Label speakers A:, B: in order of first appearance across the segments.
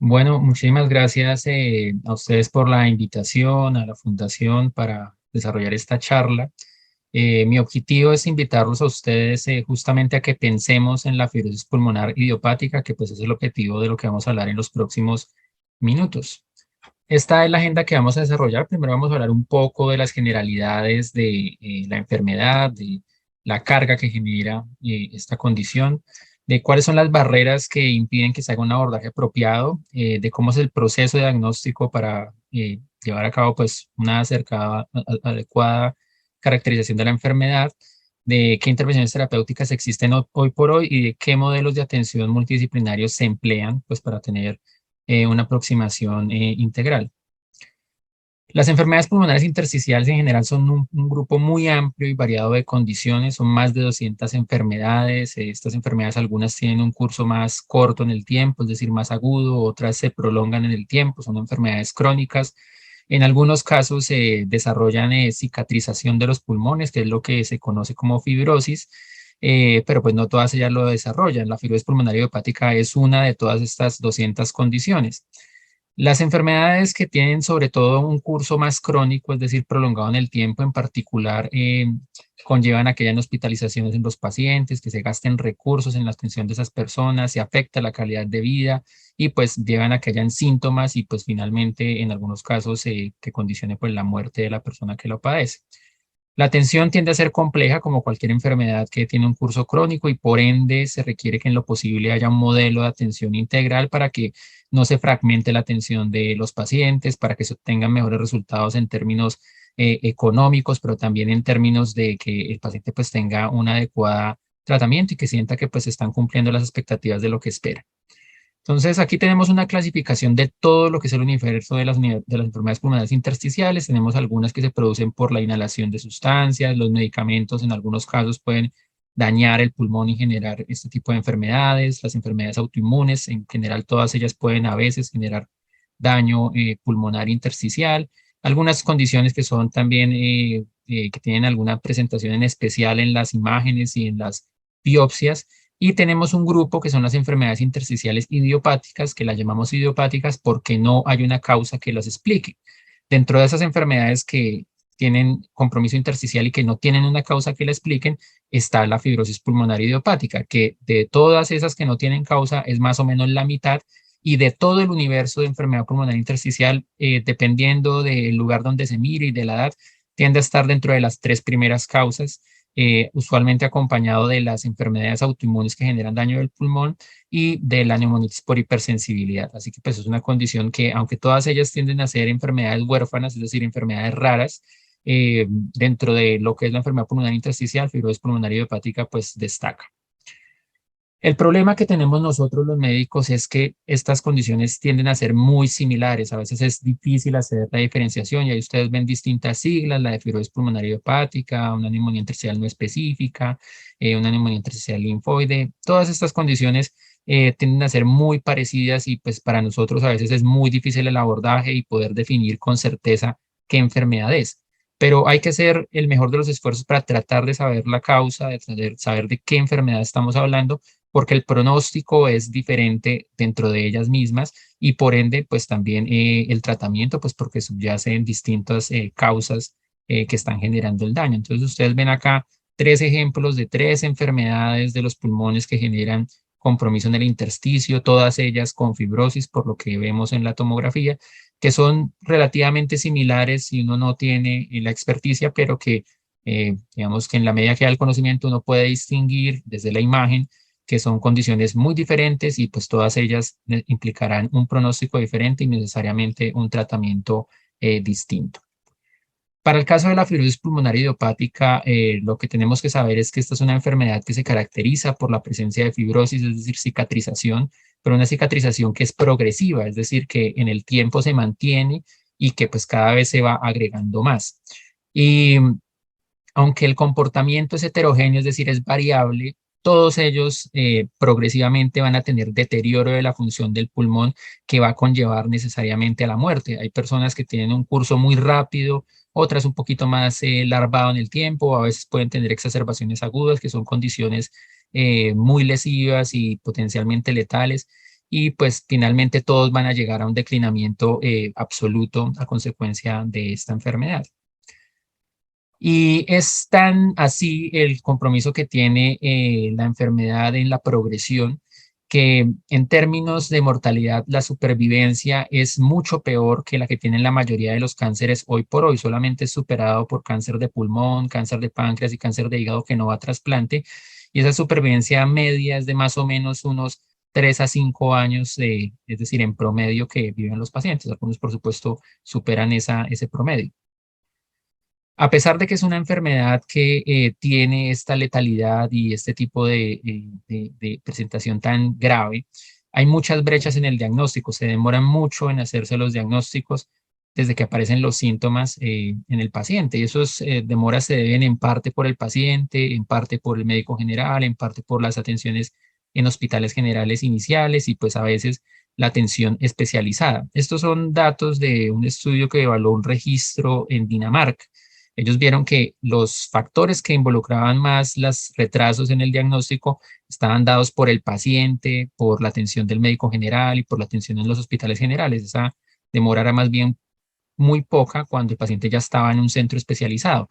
A: Bueno, muchísimas gracias a ustedes por la invitación a la Fundación para desarrollar esta charla. Mi objetivo es invitarlos a ustedes justamente a que pensemos en la fibrosis pulmonar idiopática, que pues es el objetivo de lo que vamos a hablar en los próximos minutos. Esta es la agenda que vamos a desarrollar. Primero vamos a hablar un poco de las generalidades de la enfermedad, de la carga que genera esta condición, de cuáles son las barreras que impiden que se haga un abordaje apropiado, de cómo es el proceso de diagnóstico para llevar a cabo pues una adecuada caracterización de la enfermedad, de qué intervenciones terapéuticas existen hoy por hoy y de qué modelos de atención multidisciplinarios se emplean pues para tener una aproximación integral. Las enfermedades pulmonares intersticiales en general son un grupo muy amplio y variado de condiciones, son más de 200 enfermedades. Estas enfermedades algunas tienen un curso más corto en el tiempo, es decir, más agudo, otras se prolongan en el tiempo, son enfermedades crónicas. En algunos casos se desarrollan cicatrización de los pulmones, que es lo que se conoce como fibrosis, pero pues no todas ellas lo desarrollan. La fibrosis pulmonar idiopática es una de todas estas 200 condiciones. Las enfermedades que tienen sobre todo un curso más crónico, es decir, prolongado en el tiempo, en particular, conllevan a que hayan hospitalizaciones en los pacientes, que se gasten recursos en la atención de esas personas, se afecta la calidad de vida y pues llevan a que hayan síntomas y pues finalmente en algunos casos que condicione pues la muerte de la persona que lo padece. La atención tiende a ser compleja como cualquier enfermedad que tiene un curso crónico y por ende se requiere que en lo posible haya un modelo de atención integral para que no se fragmente la atención de los pacientes, para que se obtengan mejores resultados en términos económicos, pero también en términos de que el paciente pues tenga un adecuado tratamiento y que sienta que pues están cumpliendo las expectativas de lo que espera. Entonces, aquí tenemos una clasificación de todo lo que es el universo de las enfermedades pulmonares intersticiales. Tenemos algunas que se producen por la inhalación de sustancias, los medicamentos en algunos casos pueden dañar el pulmón y generar este tipo de enfermedades. Las enfermedades autoinmunes, en general, todas ellas pueden a veces generar daño pulmonar intersticial. Algunas condiciones que son también, que tienen alguna presentación en especial en las imágenes y en las biopsias y tenemos un grupo que son las enfermedades intersticiales idiopáticas, que las llamamos idiopáticas porque no hay una causa que las explique. Dentro de esas enfermedades que tienen compromiso intersticial y que no tienen una causa que la expliquen, está la fibrosis pulmonar idiopática, que de todas esas que no tienen causa es más o menos la mitad y de todo el universo de enfermedad pulmonar intersticial, dependiendo del lugar donde se mire y de la edad, tiende a estar dentro de las tres primeras causas, usualmente acompañado de las enfermedades autoinmunes que generan daño del pulmón y de la neumonitis por hipersensibilidad. Así que pues es una condición que, aunque todas ellas tienden a ser enfermedades huérfanas, es decir, enfermedades raras, dentro de lo que es la enfermedad pulmonar intersticial, fibrosis pulmonar idiopática, pues destaca. El problema que tenemos nosotros los médicos es que estas condiciones tienden a ser muy similares. A veces es difícil hacer la diferenciación y ahí ustedes ven distintas siglas, la de fibrosis pulmonar idiopática, una neumonía intersticial no específica, una neumonía intersticial linfoide. Todas estas condiciones tienden a ser muy parecidas y pues para nosotros a veces es muy difícil el abordaje y poder definir con certeza qué enfermedad es. Pero hay que hacer el mejor de los esfuerzos para tratar de saber la causa, saber de qué enfermedad estamos hablando porque el pronóstico es diferente dentro de ellas mismas y por ende, pues también el tratamiento, pues porque subyacen distintas causas que están generando el daño. Entonces, ustedes ven acá tres ejemplos de tres enfermedades de los pulmones que generan compromiso en el intersticio, todas ellas con fibrosis, por lo que vemos en la tomografía, que son relativamente similares si uno no tiene la experticia, pero que digamos que en la medida que da el conocimiento uno puede distinguir desde la imagen que son condiciones muy diferentes y pues todas ellas implicarán un pronóstico diferente y necesariamente un tratamiento distinto. Para el caso de la fibrosis pulmonar idiopática, lo que tenemos que saber es que esta es una enfermedad que se caracteriza por la presencia de fibrosis, es decir, cicatrización, pero una cicatrización que es progresiva, es decir, que en el tiempo se mantiene y que pues cada vez se va agregando más. Y aunque el comportamiento es heterogéneo, es decir, es variable, todos ellos progresivamente van a tener deterioro de la función del pulmón que va a conllevar necesariamente a la muerte. Hay personas que tienen un curso muy rápido, otras un poquito más larvado en el tiempo, a veces pueden tener exacerbaciones agudas, que son condiciones muy lesivas y potencialmente letales. y pues finalmente todos van a llegar a un declinamiento absoluto a consecuencia de esta enfermedad. Y es tan así el compromiso que tiene la enfermedad en la progresión que en términos de mortalidad la supervivencia es mucho peor que la que tienen la mayoría de los cánceres hoy por hoy. Solamente es superado por cáncer de pulmón, cáncer de páncreas y cáncer de hígado que no va a trasplante. Y esa supervivencia media es de más o menos unos 3 a 5 años, es decir, en promedio que viven los pacientes. Algunos, por supuesto, superan ese promedio. A pesar de que es una enfermedad que tiene esta letalidad y este tipo de presentación tan grave, hay muchas brechas en el diagnóstico. Se demoran mucho en hacerse los diagnósticos desde que aparecen los síntomas en el paciente. Y esos demoras se deben en parte por el paciente, en parte por el médico general, en parte por las atenciones en hospitales generales iniciales y pues a veces la atención especializada. Estos son datos de un estudio que evaluó un registro en Dinamarca. Ellos vieron que los factores que involucraban más los retrasos en el diagnóstico estaban dados por el paciente, por la atención del médico general y por la atención en los hospitales generales. Esa demora era más bien muy poca cuando el paciente ya estaba en un centro especializado.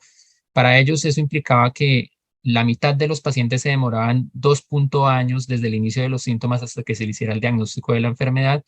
A: Para ellos eso implicaba que la mitad de los pacientes se demoraban 2 años desde el inicio de los síntomas hasta que se le hiciera el diagnóstico de la enfermedad.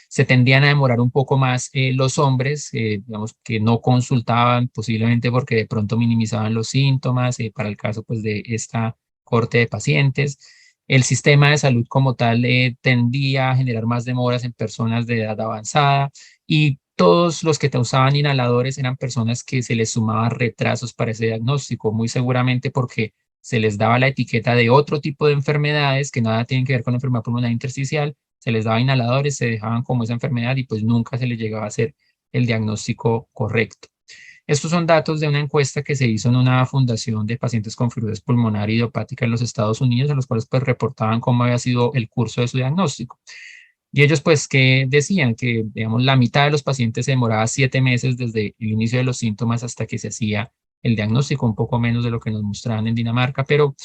A: Se tendían a demorar un poco más los hombres, digamos, que no consultaban posiblemente porque de pronto minimizaban los síntomas, para el caso pues de esta corte de pacientes. El sistema de salud como tal tendía a generar más demoras en personas de edad avanzada y todos los que usaban inhaladores eran personas que se les sumaban retrasos para ese diagnóstico, muy seguramente porque se les daba la etiqueta de otro tipo de enfermedades que nada tienen que ver con la enfermedad pulmonar intersticial, se les daba inhaladores, se dejaban como esa enfermedad y pues nunca se les llegaba a hacer el diagnóstico correcto. Estos son datos de una encuesta que se hizo en una fundación de pacientes con fibrosis pulmonar idiopática en los Estados Unidos, a los cuales pues reportaban cómo había sido el curso de su diagnóstico. Y ellos pues que decían que, digamos, la mitad de los pacientes se demoraba 7 meses desde el inicio de los síntomas hasta que se hacía el diagnóstico, un poco menos de lo que nos mostraban en Dinamarca, pero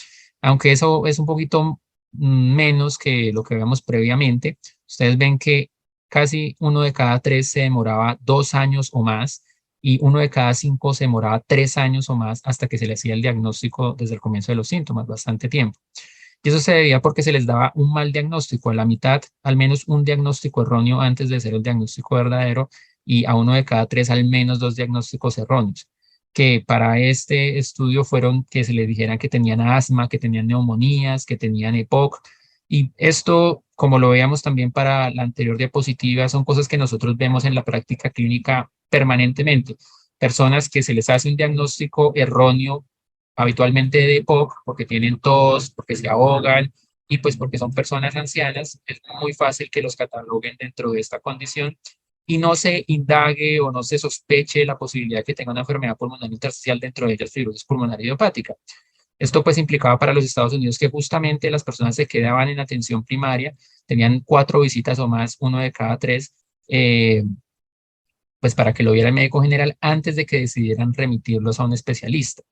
A: aunque eso es un poquito menos que lo que veíamos previamente, ustedes ven que casi 1 de cada 3 se demoraba 2 años o más y 1 de cada 5 se demoraba 3 años o más hasta que se le hacía el diagnóstico desde el comienzo de los síntomas, bastante tiempo. Y eso se debía porque se les daba un mal diagnóstico, a la mitad al menos un diagnóstico erróneo antes de hacer el diagnóstico verdadero y a 1 de cada 3 al menos 2 diagnósticos erróneos, que para este estudio fueron que se les dijeran que tenían asma, que tenían neumonías, que tenían EPOC. Y esto, como lo veíamos también para la anterior diapositiva, son cosas que nosotros vemos en la práctica clínica permanentemente. Personas que se les hace un diagnóstico erróneo habitualmente de EPOC, porque tienen tos, porque se ahogan y pues porque son personas ancianas, es muy fácil que los cataloguen dentro de esta condición y no se indague o no se sospeche la posibilidad de que tenga una enfermedad pulmonar intersticial, dentro de ellas fibrosis pulmonar idiopática. Esto pues implicaba para los Estados Unidos que justamente las personas se quedaban en atención primaria, tenían 4 visitas o más, 1 de cada 3, pues para que lo viera el médico general antes de que decidieran remitirlos a un especialista.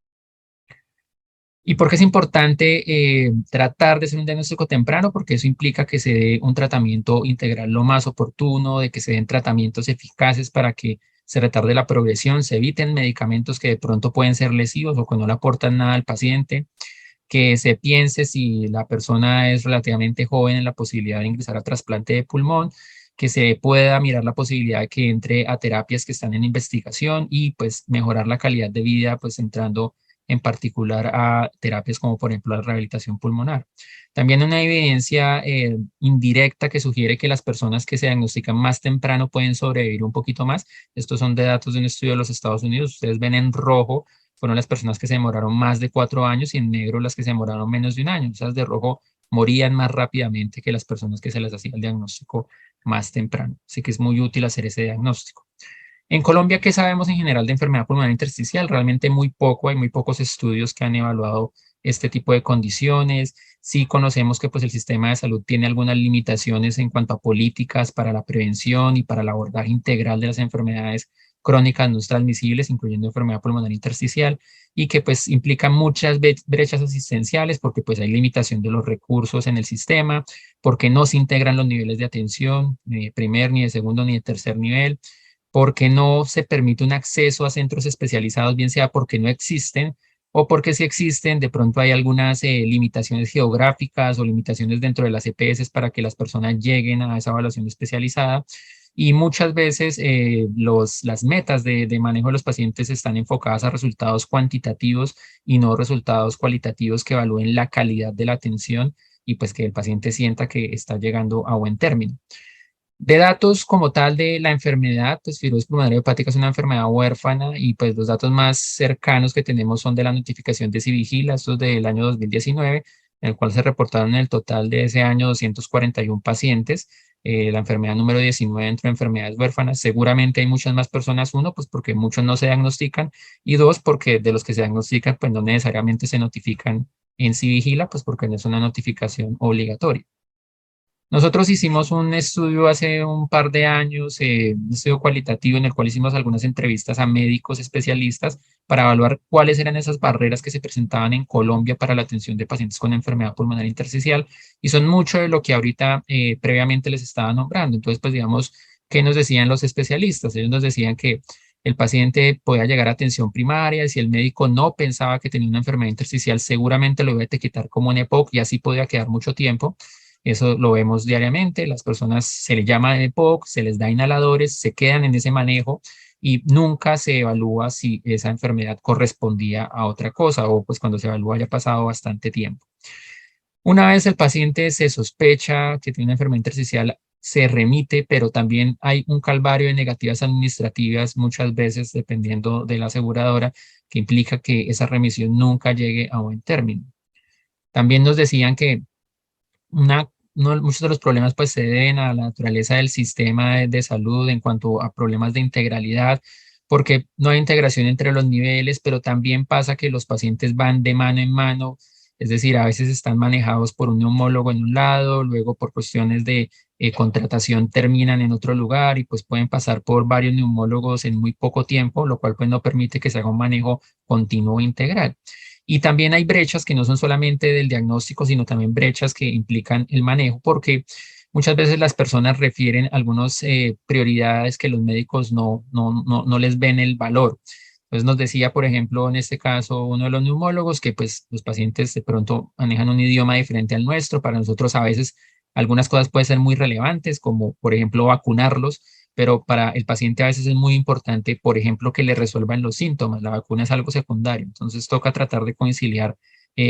A: ¿Y por qué es importante tratar de hacer un diagnóstico temprano? Porque eso implica que se dé un tratamiento integral lo más oportuno, de que se den tratamientos eficaces para que se retarde la progresión, se eviten medicamentos que de pronto pueden ser lesivos o que no le aportan nada al paciente, que se piense si la persona es relativamente joven en la posibilidad de ingresar a trasplante de pulmón, que se pueda mirar la posibilidad de que entre a terapias que están en investigación y pues mejorar la calidad de vida, pues entrando en particular a terapias como por ejemplo la rehabilitación pulmonar. También una evidencia indirecta que sugiere que las personas que se diagnostican más temprano pueden sobrevivir un poquito más. Estos son de datos de un estudio de los Estados Unidos. Ustedes ven en rojo fueron las personas que se demoraron más de 4 años y en negro las que se demoraron menos de un año. Esas de rojo morían más rápidamente que las personas que se les hacía el diagnóstico más temprano. Así que es muy útil hacer ese diagnóstico. En Colombia, ¿qué sabemos en general de enfermedad pulmonar intersticial? Realmente muy poco, hay muy pocos estudios que han evaluado este tipo de condiciones. Sí conocemos que pues, el sistema de salud tiene algunas limitaciones en cuanto a políticas para la prevención y para el abordaje integral de las enfermedades crónicas no transmisibles, incluyendo enfermedad pulmonar intersticial, y que pues implica muchas brechas asistenciales porque pues hay limitación de los recursos en el sistema, porque no se integran los niveles de atención, ni de primer, ni de segundo, ni de tercer nivel, porque no se permite un acceso a centros especializados, bien sea porque no existen o porque si existen, de pronto hay algunas limitaciones geográficas o limitaciones dentro de las EPS para que las personas lleguen a esa evaluación especializada. Y muchas veces las metas de manejo de los pacientes están enfocadas a resultados cuantitativos y no resultados cualitativos que evalúen la calidad de la atención y pues que el paciente sienta que está llegando a buen término. De datos como tal de la enfermedad, pues fibrosis pulmonar hepática es una enfermedad huérfana y pues los datos más cercanos que tenemos son de la notificación de Civigila, estos del año 2019, en el cual se reportaron en el total de ese año 241 pacientes, la enfermedad número 19 entre enfermedades huérfanas. Seguramente hay muchas más personas, uno, pues porque muchos no se diagnostican y dos, porque de los que se diagnostican, pues no necesariamente se notifican en Civigila, pues porque no es una notificación obligatoria. Nosotros hicimos un estudio hace un par de años, un estudio cualitativo en el cual hicimos algunas entrevistas a médicos especialistas para evaluar cuáles eran esas barreras que se presentaban en Colombia para la atención de pacientes con enfermedad pulmonar intersticial y son mucho de lo que ahorita previamente les estaba nombrando. Entonces, pues digamos, ¿qué nos decían los especialistas? Ellos nos decían que el paciente podía llegar a atención primaria y si el médico no pensaba que tenía una enfermedad intersticial, seguramente lo iba a etiquetar como un EPOC y así podía quedar mucho tiempo. Eso lo vemos diariamente, las personas se les llama EPOC, se les da inhaladores, se quedan en ese manejo y nunca se evalúa si esa enfermedad correspondía a otra cosa o pues cuando se evalúa ya ha pasado bastante tiempo. Una vez el paciente se sospecha que tiene una enfermedad intersticial, se remite, pero también hay un calvario de negativas administrativas muchas veces dependiendo de la aseguradora que implica que esa remisión nunca llegue a buen término. También nos decían que muchos de los problemas pues se deben a la naturaleza del sistema de salud en cuanto a problemas de integralidad, porque no hay integración entre los niveles, pero también pasa que los pacientes van de mano en mano, es decir, a veces están manejados por un neumólogo en un lado, luego por cuestiones de contratación terminan en otro lugar y pues pueden pasar por varios neumólogos en muy poco tiempo, lo cual pues no permite que se haga un manejo continuo e integral. Y también hay brechas que no son solamente del diagnóstico, sino también brechas que implican el manejo, porque muchas veces las personas refieren algunas prioridades que los médicos no les ven el valor. Entonces nos decía, por ejemplo, en este caso, uno de los neumólogos, que pues los pacientes de pronto manejan un idioma diferente al nuestro. Para nosotros a veces algunas cosas pueden ser muy relevantes, como por ejemplo vacunarlos, pero para el paciente a veces es muy importante, por ejemplo, que le resuelvan los síntomas. La vacuna es algo secundario, entonces toca tratar de conciliar,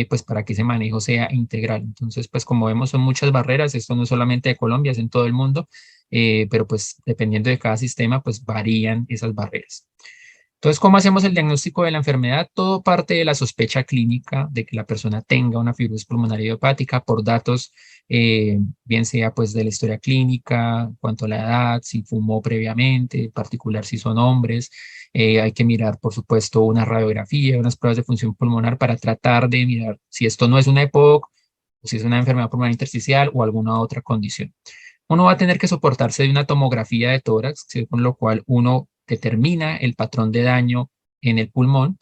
A: pues para que ese manejo sea integral. Entonces, pues como vemos, son muchas barreras, esto no es solamente de Colombia, es en todo el mundo, pero pues dependiendo de cada sistema, pues varían esas barreras. Entonces, ¿cómo hacemos el diagnóstico de la enfermedad? Todo parte de la sospecha clínica de que la persona tenga una fibrosis pulmonar idiopática por datos, bien sea pues de la historia clínica, en cuanto a la edad, si fumó previamente, en particular si son hombres. Hay que mirar, por supuesto, una radiografía, unas pruebas de función pulmonar para tratar de mirar si esto no es una EPOC o si es una enfermedad pulmonar intersticial o alguna otra condición. Uno va a tener que soportarse de una tomografía de tórax, con lo cual uno determina el patrón de daño en el pulmón.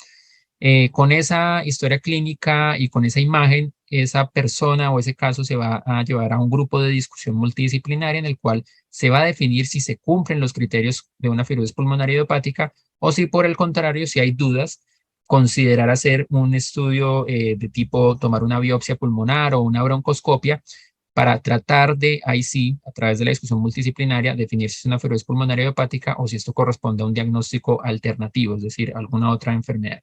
A: Con esa historia clínica y con esa imagen, esa persona o ese caso se va a llevar a un grupo de discusión multidisciplinaria en el cual se va a definir si se cumplen los criterios de una fibrosis pulmonar idiopática o si por el contrario, si hay dudas, considerar hacer un estudio de tipo tomar una biopsia pulmonar o una broncoscopia para tratar de, ahí sí, a través de la discusión multidisciplinaria, definir si es una fibrosis pulmonar idiopática o si esto corresponde a un diagnóstico alternativo, es decir, alguna otra enfermedad.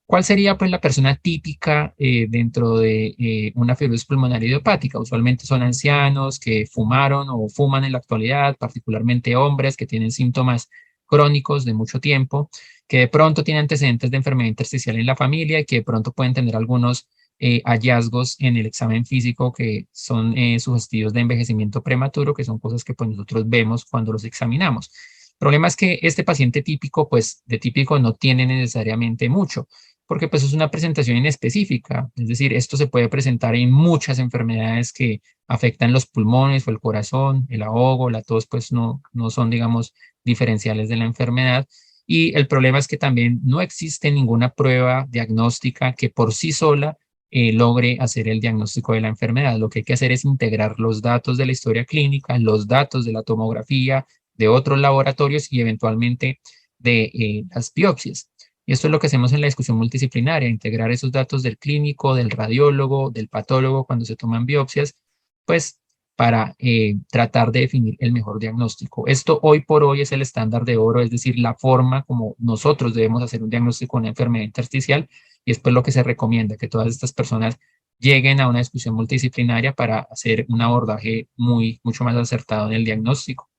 A: ¿Cuál sería pues la persona típica dentro de una fibrosis pulmonar idiopática? Usualmente son ancianos que fumaron o fuman en la actualidad, particularmente hombres que tienen síntomas crónicos de mucho tiempo, que de pronto tienen antecedentes de enfermedad intersticial en la familia y que de pronto pueden tener algunos hallazgos en el examen físico que son sugestivos de envejecimiento prematuro, que son cosas que pues nosotros vemos cuando los examinamos. El problema es que este paciente típico, pues de típico no tiene necesariamente mucho porque pues es una presentación inespecífica, es decir, esto se puede presentar en muchas enfermedades que afectan los pulmones o el corazón, el ahogo, la tos, pues no son, digamos, diferenciales de la enfermedad. Y el problema es que también no existe ninguna prueba diagnóstica que por sí sola logre hacer el diagnóstico de la enfermedad. Lo que hay que hacer es integrar los datos de la historia clínica, los datos de la tomografía, de otros laboratorios y eventualmente de las biopsias. Y esto es lo que hacemos en la discusión multidisciplinaria, integrar esos datos del clínico, del radiólogo, del patólogo cuando se toman biopsias, pues para tratar de definir el mejor diagnóstico. Esto hoy por hoy es el estándar de oro, es decir, la forma como nosotros debemos hacer un diagnóstico de una enfermedad intersticial y es pues lo que se recomienda, que todas estas personas lleguen a una discusión multidisciplinaria para hacer un abordaje mucho más acertado en el diagnóstico.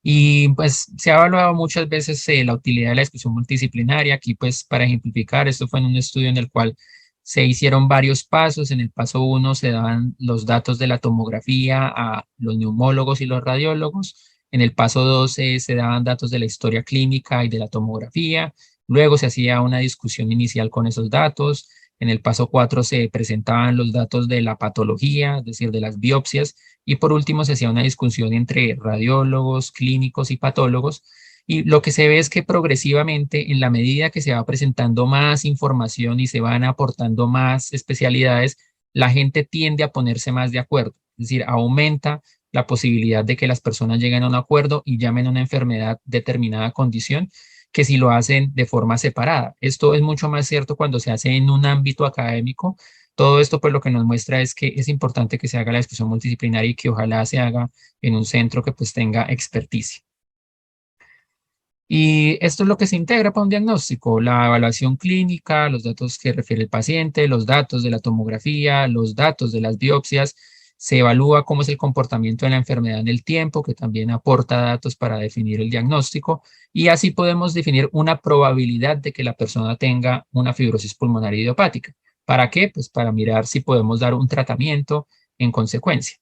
A: Y pues se ha evaluado muchas veces la utilidad de la discusión multidisciplinaria. Aquí pues para ejemplificar, esto fue en un estudio en el cual se hicieron varios pasos. En el paso uno se daban los datos de la tomografía a los neumólogos y los radiólogos. En el paso 2 se daban datos de la historia clínica y de la tomografía. Luego se hacía una discusión inicial con esos datos. En el paso 4 se presentaban los datos de la patología, es decir, de las biopsias. Y por último, se hacía una discusión entre radiólogos, clínicos y patólogos. Y lo que se ve es que progresivamente, en la medida que se va presentando más información y se van aportando más especialidades, la gente tiende a ponerse más de acuerdo. Es decir, aumenta la posibilidad de que las personas lleguen a un acuerdo y llamen a una enfermedad determinada condición que si lo hacen de forma separada. Esto es mucho más cierto cuando se hace en un ámbito académico. Todo esto pues lo que nos muestra es que es importante que se haga la discusión multidisciplinaria y que ojalá se haga en un centro que pues tenga experticia. Y esto es lo que se integra para un diagnóstico, la evaluación clínica, los datos que refiere el paciente, los datos de la tomografía, los datos de las biopsias, se evalúa cómo es el comportamiento de la enfermedad en el tiempo, que también aporta datos para definir el diagnóstico, y así podemos definir una probabilidad de que la persona tenga una fibrosis pulmonar idiopática. ¿Para qué? Pues para mirar si podemos dar un tratamiento en consecuencia.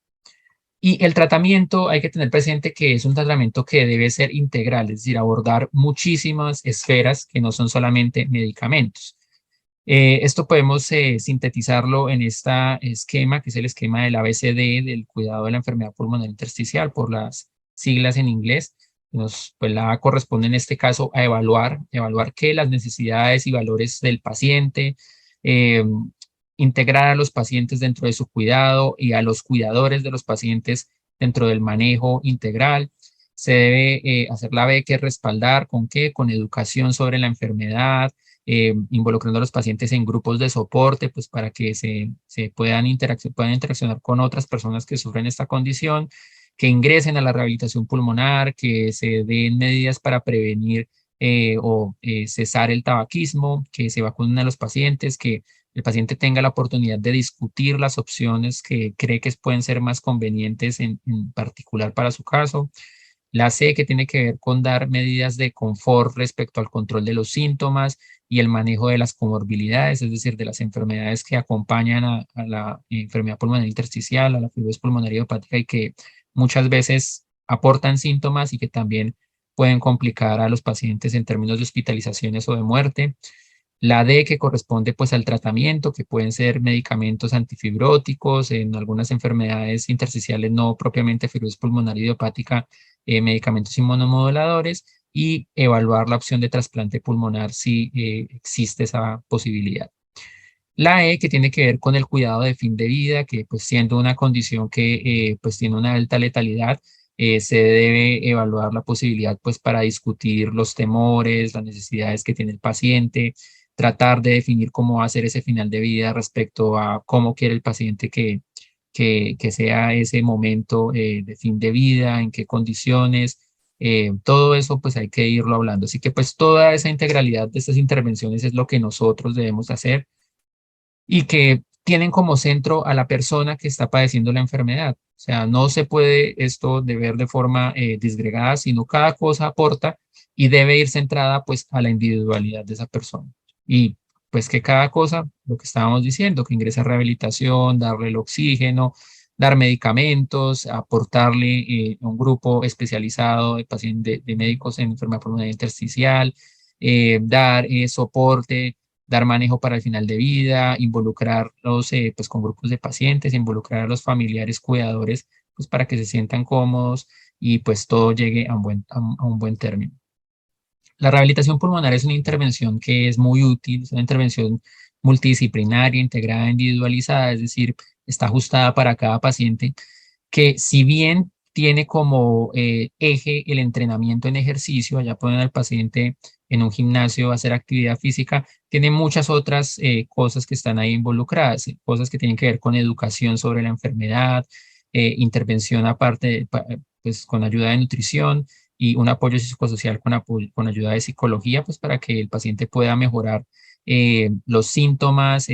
A: Y el tratamiento hay que tener presente que es un tratamiento que debe ser integral, es decir, abordar muchísimas esferas que no son solamente medicamentos. Esto podemos sintetizarlo en este esquema, que es el esquema del ABCD, del cuidado de la enfermedad pulmonar intersticial, por las siglas en inglés. Pues la A corresponde en este caso a evaluar qué, las necesidades y valores del paciente, eh, integrar a los pacientes dentro de su cuidado y a los cuidadores de los pacientes dentro del manejo integral. Se debe hacer la B, que es respaldar, ¿con qué? Con educación sobre la enfermedad, involucrando a los pacientes en grupos de soporte, pues para que se puedan interaccionar con otras personas que sufren esta condición, que ingresen a la rehabilitación pulmonar, que se den medidas para prevenir cesar el tabaquismo, que se vacunen a los pacientes, que el paciente tenga la oportunidad de discutir las opciones que cree que pueden ser más convenientes en particular para su caso. La C, que tiene que ver con dar medidas de confort respecto al control de los síntomas y el manejo de las comorbilidades, es decir, de las enfermedades que acompañan a la enfermedad pulmonar intersticial, a la fibrosis pulmonar idiopática y que muchas veces aportan síntomas y que también pueden complicar a los pacientes en términos de hospitalizaciones o de muerte. La D, que corresponde pues al tratamiento, que pueden ser medicamentos antifibróticos, en algunas enfermedades intersticiales no propiamente fibrosis pulmonar idiopática, medicamentos inmunomoduladores y evaluar la opción de trasplante pulmonar si existe esa posibilidad. La E, que tiene que ver con el cuidado de fin de vida, que pues siendo una condición que pues tiene una alta letalidad, se debe evaluar la posibilidad pues para discutir los temores, las necesidades que tiene el paciente, tratar de definir cómo va a ser ese final de vida respecto a cómo quiere el paciente que sea ese momento de fin de vida, en qué condiciones. Todo eso pues hay que irlo hablando. Así que pues toda esa integralidad de estas intervenciones es lo que nosotros debemos hacer y que tienen como centro a la persona que está padeciendo la enfermedad. O sea, no se puede esto de ver de forma disgregada, sino cada cosa aporta y debe ir centrada pues a la individualidad de esa persona. Y pues que cada cosa, lo que estábamos diciendo, que ingrese a rehabilitación, darle el oxígeno, dar medicamentos, aportarle un grupo especializado de pacientes, de médicos en enfermedad pulmonar intersticial, dar soporte, dar manejo para el final de vida, involucrarlos pues con grupos de pacientes, involucrar a los familiares cuidadores pues para que se sientan cómodos y pues todo llegue a un buen término. La rehabilitación pulmonar es una intervención que es muy útil, es una intervención multidisciplinaria, integrada, individualizada, es decir, está ajustada para cada paciente, que si bien tiene como eje el entrenamiento en ejercicio, allá ponen al paciente en un gimnasio a hacer actividad física, tiene muchas otras cosas que están ahí involucradas, cosas que tienen que ver con educación sobre la enfermedad, intervención aparte, pues con ayuda de nutrición y un apoyo psicosocial con ayuda de psicología, pues para que el paciente pueda mejorar los síntomas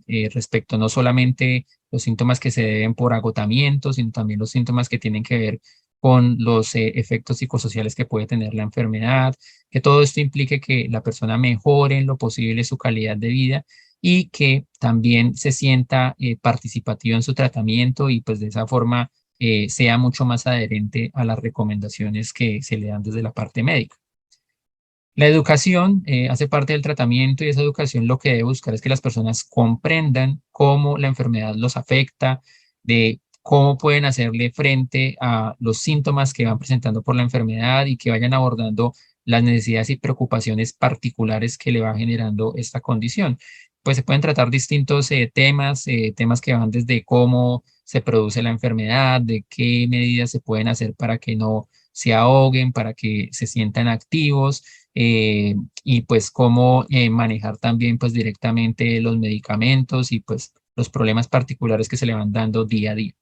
A: respecto no solamente los síntomas que se deben por agotamiento, sino también los síntomas que tienen que ver con los efectos psicosociales que puede tener la enfermedad, que todo esto implique que la persona mejore en lo posible su calidad de vida y que también se sienta participativo en su tratamiento y pues de esa forma sea mucho más adherente a las recomendaciones que se le dan desde la parte médica. La educación hace parte del tratamiento y esa educación lo que debe buscar es que las personas comprendan cómo la enfermedad los afecta, de cómo pueden hacerle frente a los síntomas que van presentando por la enfermedad y que vayan abordando las necesidades y preocupaciones particulares que le va generando esta condición. Pues se pueden tratar distintos temas que van desde cómo se produce la enfermedad, de qué medidas se pueden hacer para que no se ahoguen, para que se sientan activos y pues cómo manejar también pues directamente los medicamentos y pues los problemas particulares que se le van dando día a día.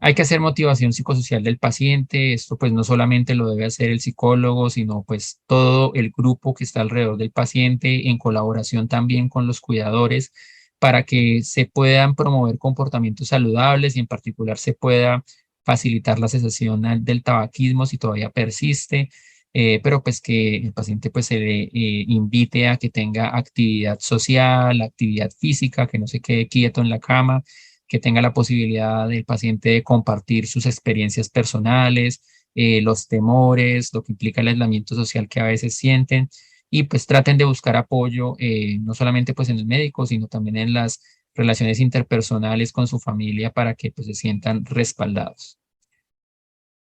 A: Hay que hacer motivación psicosocial del paciente, esto pues no solamente lo debe hacer el psicólogo, sino pues todo el grupo que está alrededor del paciente en colaboración también con los cuidadores para que se puedan promover comportamientos saludables y en particular se pueda facilitar la cesación del tabaquismo si todavía persiste, pero pues que el paciente pues se le invite a que tenga actividad social, actividad física, que no se quede quieto en la cama, que tenga la posibilidad del paciente de compartir sus experiencias personales, los temores, lo que implica el aislamiento social que a veces sienten y pues traten de buscar apoyo no solamente pues en el médico, sino también en las relaciones interpersonales con su familia para que pues se sientan respaldados.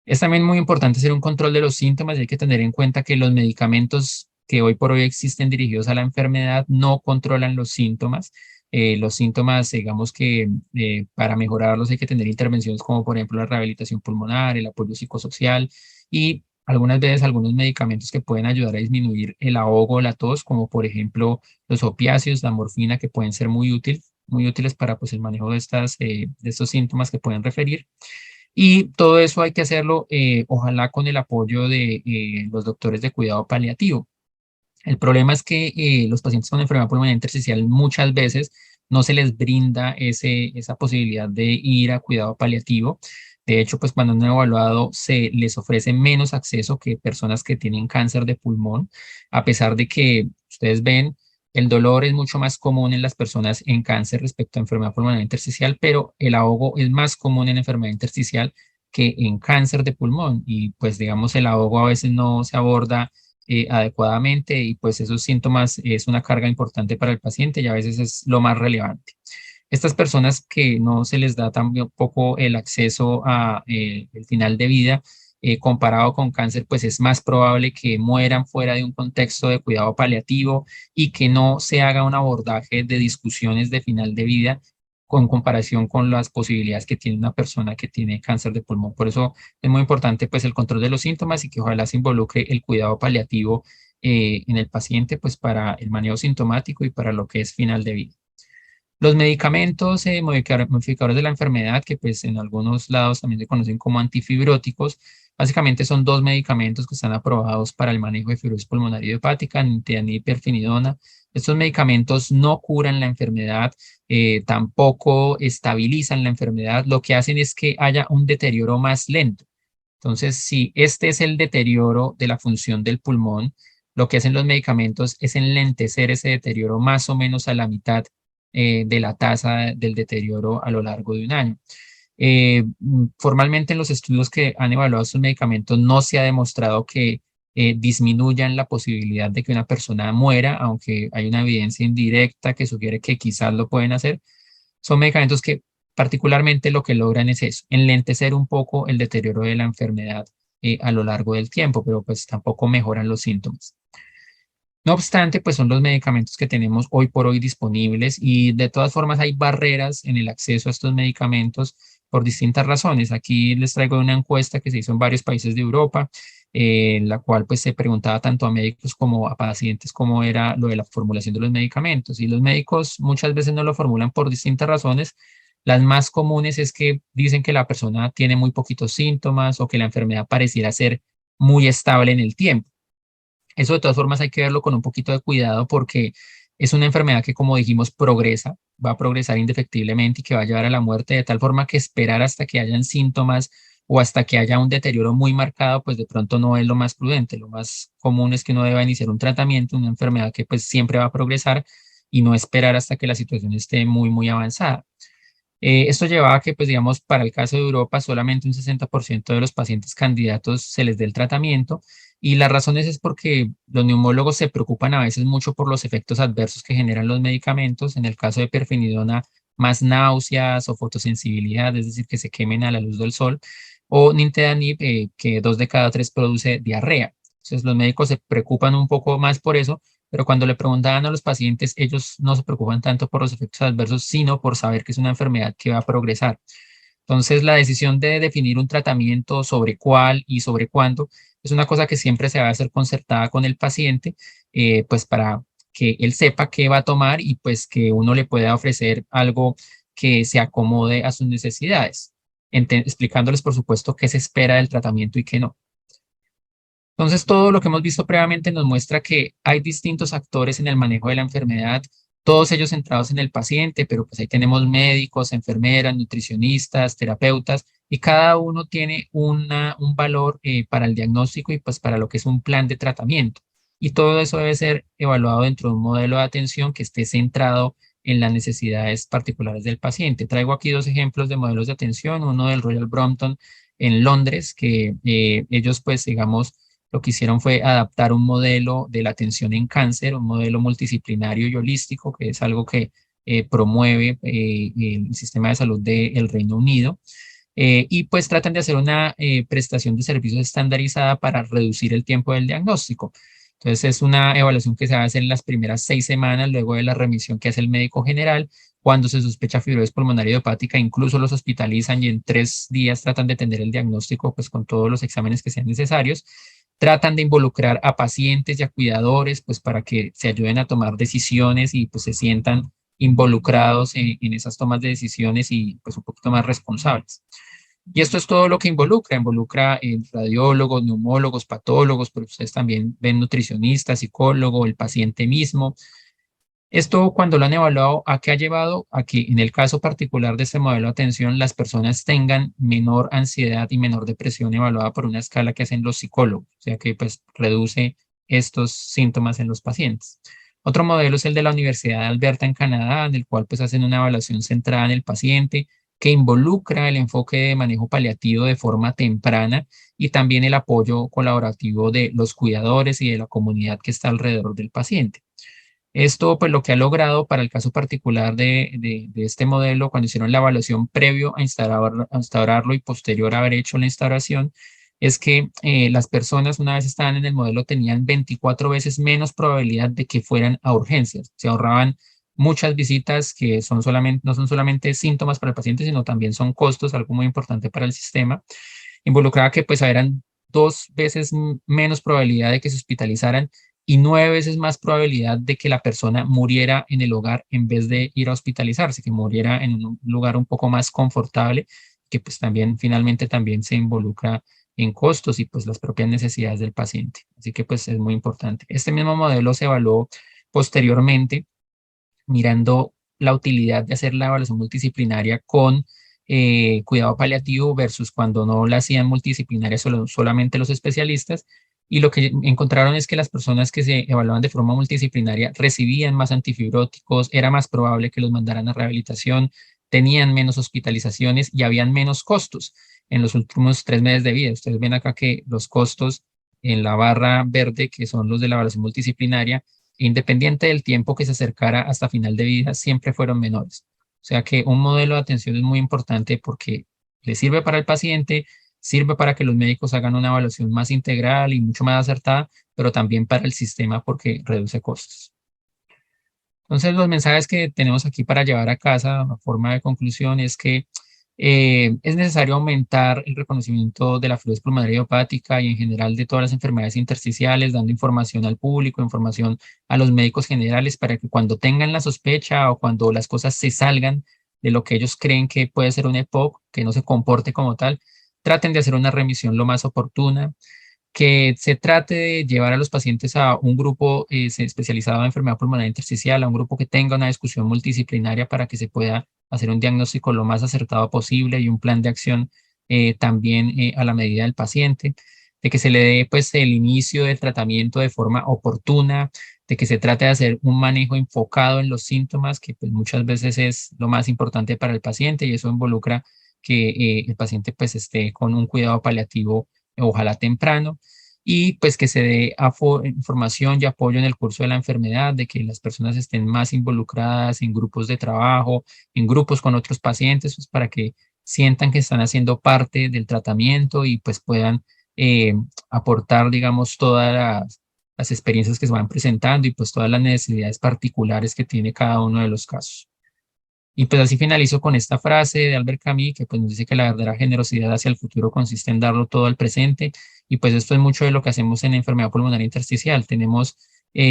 A: Es también muy importante hacer un control de los síntomas y hay que tener en cuenta que los medicamentos que hoy por hoy existen dirigidos a la enfermedad no controlan los síntomas. Los síntomas, digamos que para mejorarlos hay que tener intervenciones como por ejemplo la rehabilitación pulmonar, el apoyo psicosocial y algunas veces algunos medicamentos que pueden ayudar a disminuir el ahogo o la tos, como por ejemplo los opiáceos, la morfina, que pueden ser muy útiles para pues, el manejo de estos síntomas que pueden referir. Y todo eso hay que hacerlo, ojalá con el apoyo de los doctores de cuidado paliativo. El problema es que los pacientes con enfermedad pulmonar intersticial muchas veces no se les brinda esa posibilidad de ir a cuidado paliativo. De hecho, pues cuando han evaluado se les ofrece menos acceso que personas que tienen cáncer de pulmón, a pesar de que ustedes ven, el dolor es mucho más común en las personas en cáncer respecto a enfermedad pulmonar intersticial, pero el ahogo es más común en enfermedad intersticial que en cáncer de pulmón. Y pues digamos, el ahogo a veces no se aborda adecuadamente y pues esos síntomas es una carga importante para el paciente y a veces es lo más relevante. Estas personas que no se les da tampoco el acceso a el final de vida, comparado con cáncer, pues es más probable que mueran fuera de un contexto de cuidado paliativo y que no se haga un abordaje de discusiones de final de vida con comparación con las posibilidades que tiene una persona que tiene cáncer de pulmón. Por eso es muy importante pues el control de los síntomas y que ojalá se involucre el cuidado paliativo en el paciente pues para el manejo sintomático y para lo que es final de vida. Los medicamentos modificadores de la enfermedad, que pues en algunos lados también se conocen como antifibróticos, básicamente son dos medicamentos que están aprobados para el manejo de fibrosis pulmonar idiopática, nintedanib y pirfenidona. Estos medicamentos no curan la enfermedad, tampoco estabilizan la enfermedad, lo que hacen es que haya un deterioro más lento. Entonces, si este es el deterioro de la función del pulmón, lo que hacen los medicamentos es enlentecer ese deterioro más o menos a la mitad de la tasa del deterioro a lo largo de un año. Formalmente en los estudios que han evaluado estos medicamentos no se ha demostrado que disminuyan la posibilidad de que una persona muera, aunque hay una evidencia indirecta que sugiere que quizás lo pueden hacer. Son medicamentos que particularmente lo que logran es eso, enlentecer un poco el deterioro de la enfermedad a lo largo del tiempo, pero pues tampoco mejoran los síntomas. No obstante, pues son los medicamentos que tenemos hoy por hoy disponibles y de todas formas hay barreras en el acceso a estos medicamentos por distintas razones. Aquí les traigo una encuesta que se hizo en varios países de Europa, en la cual pues se preguntaba tanto a médicos como a pacientes cómo era lo de la formulación de los medicamentos. Y los médicos muchas veces no lo formulan por distintas razones. Las más comunes es que dicen que la persona tiene muy poquitos síntomas o que la enfermedad pareciera ser muy estable en el tiempo. Eso de todas formas hay que verlo con un poquito de cuidado porque es una enfermedad que, como dijimos, progresa, va a progresar indefectiblemente y que va a llevar a la muerte, de tal forma que esperar hasta que hayan síntomas o hasta que haya un deterioro muy marcado, pues de pronto no es lo más prudente. Lo más común es que uno deba iniciar un tratamiento, una enfermedad que pues siempre va a progresar y no esperar hasta que la situación esté muy, muy avanzada. Esto llevaba a que, pues digamos, para el caso de Europa, solamente un 60% de los pacientes candidatos se les dé el tratamiento. Y la razón es porque los neumólogos se preocupan a veces mucho por los efectos adversos que generan los medicamentos. En el caso de perfenidona, más náuseas o fotosensibilidad, es decir, que se quemen a la luz del sol. O nintedanib, que 2 de cada 3 produce diarrea. Entonces, los médicos se preocupan un poco más por eso, pero cuando le preguntaban a los pacientes, ellos no se preocupan tanto por los efectos adversos, sino por saber que es una enfermedad que va a progresar. Entonces, la decisión de definir un tratamiento sobre cuál y sobre cuándo es una cosa que siempre se va a hacer concertada con el paciente, pues para que él sepa qué va a tomar y pues que uno le pueda ofrecer algo que se acomode a sus necesidades, explicándoles, por supuesto, qué se espera del tratamiento y qué no. Entonces, todo lo que hemos visto previamente nos muestra que hay distintos actores en el manejo de la enfermedad, todos ellos centrados en el paciente, pero pues ahí tenemos médicos, enfermeras, nutricionistas, terapeutas, y cada uno tiene un valor para el diagnóstico y pues para lo que es un plan de tratamiento. Y todo eso debe ser evaluado dentro de un modelo de atención que esté centrado en las necesidades particulares del paciente. Traigo aquí 2 ejemplos de modelos de atención, uno del Royal Brompton en Londres, que ellos pues digamos lo que hicieron fue adaptar un modelo de la atención en cáncer, un modelo multidisciplinario y holístico, que es algo que promueve el sistema de salud del Reino Unido. Y pues tratan de hacer una prestación de servicios estandarizada para reducir el tiempo del diagnóstico. Entonces es una evaluación que se hace en las primeras 6 semanas, luego de la remisión que hace el médico general. Cuando se sospecha fibrosis pulmonar idiopática, incluso los hospitalizan y en 3 días tratan de tener el diagnóstico pues con todos los exámenes que sean necesarios. Tratan de involucrar a pacientes y a cuidadores pues para que se ayuden a tomar decisiones y pues se sientan involucrados en esas tomas de decisiones y pues un poquito más responsables. Y esto es todo lo que involucra radiólogos, neumólogos, patólogos, pero ustedes también ven nutricionistas, psicólogo, el paciente mismo. Esto cuando lo han evaluado, ¿a qué ha llevado? A que en el caso particular de este modelo de atención, las personas tengan menor ansiedad y menor depresión evaluada por una escala que hacen los psicólogos, o sea que pues reduce estos síntomas en los pacientes. Otro modelo es el de la Universidad de Alberta en Canadá, en el cual pues hacen una evaluación centrada en el paciente que involucra el enfoque de manejo paliativo de forma temprana y también el apoyo colaborativo de los cuidadores y de la comunidad que está alrededor del paciente. Esto, pues lo que ha logrado para el caso particular de este modelo, cuando hicieron la evaluación previo a instaurarlo y posterior a haber hecho la instauración, es que las personas una vez estaban en el modelo tenían 24 veces menos probabilidad de que fueran a urgencias. Se ahorraban muchas visitas que son solamente, no son solamente síntomas para el paciente, sino también son costos, algo muy importante para el sistema. Involucraba que pues eran 2 veces menos probabilidad de que se hospitalizaran y 9 veces más probabilidad de que la persona muriera en el hogar en vez de ir a hospitalizarse, que muriera en un lugar un poco más confortable, que pues también finalmente también se involucra en costos y pues las propias necesidades del paciente. Así que pues es muy importante. Este mismo modelo se evaluó posteriormente mirando la utilidad de hacer la evaluación multidisciplinaria con cuidado paliativo versus cuando no la hacían multidisciplinaria solamente los especialistas. Y lo que encontraron es que las personas que se evaluaban de forma multidisciplinaria recibían más antifibróticos, era más probable que los mandaran a rehabilitación, tenían menos hospitalizaciones y habían menos costos en los últimos 3 meses de vida. Ustedes ven acá que los costos en la barra verde, que son los de la evaluación multidisciplinaria, independiente del tiempo que se acercara hasta final de vida, siempre fueron menores. O sea que un modelo de atención es muy importante porque le sirve para el paciente, sirve para que los médicos hagan una evaluación más integral y mucho más acertada, pero también para el sistema porque reduce costos. Entonces, los mensajes que tenemos aquí para llevar a casa, a forma de conclusión, es que es necesario aumentar el reconocimiento de la fibrosis pulmonar idiopática y en general de todas las enfermedades intersticiales, dando información al público, información a los médicos generales para que cuando tengan la sospecha o cuando las cosas se salgan de lo que ellos creen que puede ser un EPOC, que no se comporte como tal, traten de hacer una remisión lo más oportuna, que se trate de llevar a los pacientes a un grupo especializado en enfermedad pulmonar intersticial, a un grupo que tenga una discusión multidisciplinaria para que se pueda hacer un diagnóstico lo más acertado posible y un plan de acción también a la medida del paciente, de que se le dé pues el inicio del tratamiento de forma oportuna, de que se trate de hacer un manejo enfocado en los síntomas, que pues muchas veces es lo más importante para el paciente y eso involucra que el paciente pues esté con un cuidado paliativo ojalá temprano, y pues que se dé información y apoyo en el curso de la enfermedad, de que las personas estén más involucradas en grupos de trabajo, en grupos con otros pacientes, pues para que sientan que están haciendo parte del tratamiento y pues puedan eh, aportar, digamos, todas las experiencias que se van presentando y pues todas las necesidades particulares que tiene cada uno de los casos. Y pues así finalizo con esta frase de Albert Camus, que pues nos dice que la verdadera generosidad hacia el futuro consiste en darlo todo al presente. Y pues esto es mucho de lo que hacemos en enfermedad pulmonar intersticial. Tenemos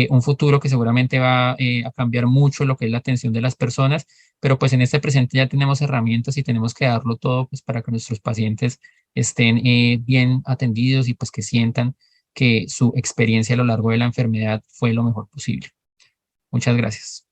A: un futuro que seguramente va a cambiar mucho lo que es la atención de las personas, pero pues en este presente ya tenemos herramientas y tenemos que darlo todo pues para que nuestros pacientes estén bien atendidos y pues que sientan que su experiencia a lo largo de la enfermedad fue lo mejor posible. Muchas gracias.